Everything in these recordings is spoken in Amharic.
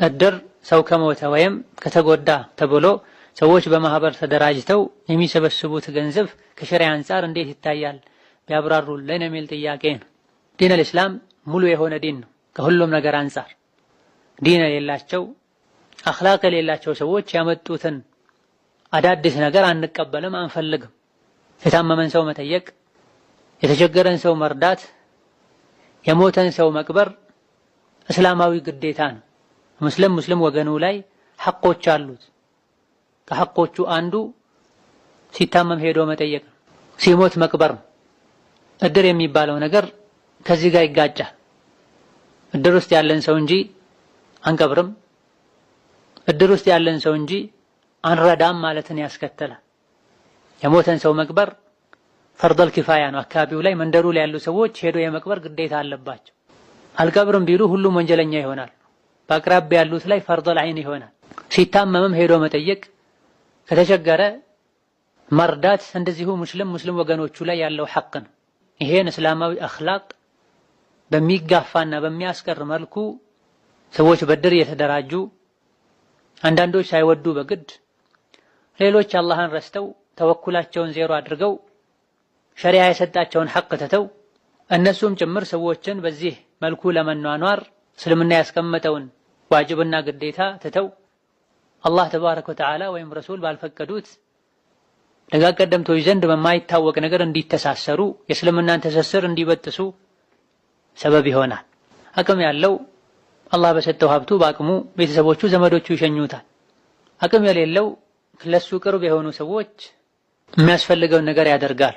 እድር ሰው ከሞተ ወይም ከተጎዳ ተብሎ ሰዎች በማህበር ተደራጅተው የሚሰበስቡት ገንዘብ ከሸሪዓ አንፃር እንዴት ይታያል ቢያብራሩልን የሚል ጥያቄ ነው። ዲን አልእስላም ሙሉ የሆነ ዲን ነው። ከሁሉም ነገር አንፃር ዲን የሌላቸው አኽላቅ የሌላቸው ሰዎች ያመጡትን አዳዲስ ነገር አንቀበልም፣ አንፈልግም። የታመመን ሰው መጠየቅ፣ የተቸገረን ሰው መርዳት፣ የሞተን ሰው መቅበር እስላማዊ ግዴታ ነው። ሙስሊም ወገኑ ላይ ሐቆች አሉት። ከሐቆቹ አንዱ ሲታመም ሄዶ መጠየቅ ነው፣ ሲሞት መቅበር ነው። እድር የሚባለው ነገር ከዚህ ጋር ይጋጫል። እድር ውስጥ ያለን ሰው እንጂ አንቀብርም፣ እድር ውስጥ ያለን ሰው እንጂ አንረዳም ማለትን ያስከተላል። የሞተን ሰው መቅበር ፈርደል ኪፋያ ነው። አካባቢው ላይ መንደሩ ላይ ያሉ ሰዎች ሄዶ የመቅበር ግዴታ አለባቸው። አልቀብርም ቢሉ ሁሉም ወንጀለኛ ይሆናል። በአቅራቢያ ያሉት ላይ ፈርደል ዐይን ይሆናል። ሲታመምም ሄዶ መጠየቅ፣ ከተቸገረ መርዳት እንደዚሁ ሙስሊም ወገኖቹ ላይ ያለው ሐቅ ነው። ይሄን እስላማዊ አኽላቅ በሚጋፋና በሚያስቀር መልኩ ሰዎች በድር የተደራጁ አንዳንዶች ሳይወዱ በግድ ሌሎች አላህን ረስተው ተወኩላቸውን ዜሮ አድርገው ሸሪዓ የሰጣቸውን ሐቅ ትተው እነሱም ጭምር ሰዎችን በዚህ መልኩ ለመኗኗር እስልምና ያስቀመጠውን ዋጅብና ግዴታ ትተው አላህ ተባረከ ወተዓላ ወይም ረሱል ባልፈቀዱት ደጋግ ቀደምቶች ዘንድ በማይታወቅ ነገር እንዲተሳሰሩ የእስልምናን ትስስር እንዲበጥሱ ሰበብ ይሆናል። አቅም ያለው አላህ በሰጠው ሀብቱ በአቅሙ ቤተሰቦቹ ዘመዶቹ ይሸኙታል። አቅም የሌለው ለሱ ቅርብ የሆኑ ሰዎች የሚያስፈልገውን ነገር ያደርጋሉ።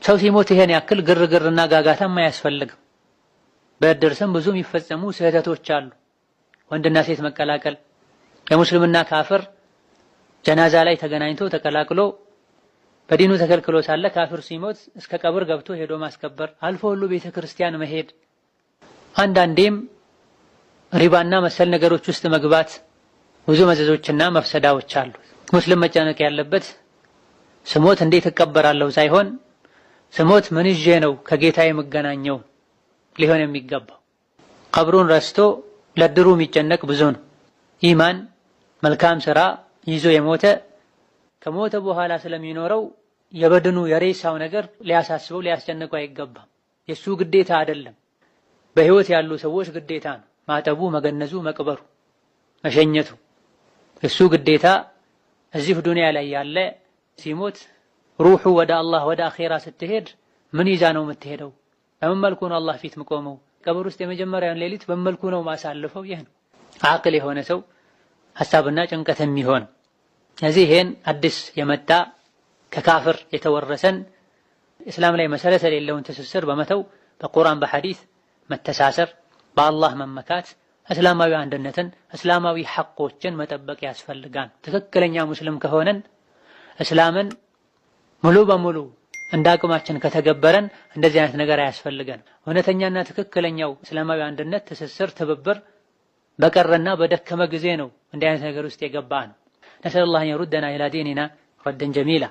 ሰው ሲሞት ይሄን ያክል ግርግርና ጋጋታም አያስፈልግም። በእድር ስም ብዙ የሚፈጸሙ ስህተቶች አሉ። ወንድና ሴት መቀላቀል፣ የሙስሊምና ካፍር ጀናዛ ላይ ተገናኝቶ ተቀላቅሎ በዲኑ ተከልክሎ ሳለ ካፍር ሲሞት እስከ ቀብር ገብቶ ሄዶ ማስከበር፣ አልፎ ሁሉ ቤተ ክርስቲያን መሄድ፣ አንዳንዴም ሪባና መሰል ነገሮች ውስጥ መግባት ብዙ መዘዞችና መፍሰዳዎች አሉ። ሙስሊም መጨነቅ ያለበት ስሞት እንዴት እቀበራለሁ ሳይሆን ስሞት ምን ይዤ ነው ከጌታ የምገናኘው ሊሆን የሚገባው። ቀብሩን ረስቶ ለድሩ የሚጨነቅ ብዙ ነው። ኢማን መልካም ስራ ይዞ የሞተ ከሞተ በኋላ ስለሚኖረው የበድኑ የሬሳው ነገር ሊያሳስበው ሊያስጨንቀው አይገባም። የሱ ግዴታ አይደለም። በህይወት ያሉ ሰዎች ግዴታ ነው። ማጠቡ፣ መገነዙ፣ መቅበሩ፣ መሸኘቱ የሱ ግዴታ። እዚህ ዱንያ ላይ ያለ ሲሞት ሩሑ ወደ አላህ ወደ አኼራ ስትሄድ ምን ይዛ ነው የምትሄደው? በምን መልኩ ነው አላህ ፊት የምቆመው? ቀብር ውስጥ የመጀመሪያውን ሌሊት በምን መልኩ ነው ማሳልፈው? ይህ ነው አቅል የሆነ ሰው ሐሳብና ጭንቀት የሚሆን። እዚህ ይሄን አዲስ የመጣ ከካፍር የተወረሰን እስላም ላይ መሰረት የሌለውን ትስስር በመተው በቁርአን በሐዲስ መተሳሰር፣ በአላህ መመካት፣ እስላማዊ አንድነትን እስላማዊ ሐቆችን መጠበቅ ያስፈልጋል። ትክክለኛ ሙስሊም ከሆነን እስላምን ሙሉ በሙሉ እንዳቅማችን ከተገበረን እንደዚህ አይነት ነገር አያስፈልገን። እውነተኛና ትክክለኛው እስላማዊ አንድነት፣ ትስስር፣ ትብብር በቀረና በደከመ ጊዜ ነው እንዲህ አይነት ነገር ውስጥ የገባ ነው። ነስአሉላህ አን የሩደና ኢላ ዲኒና ረደን ጀሚላ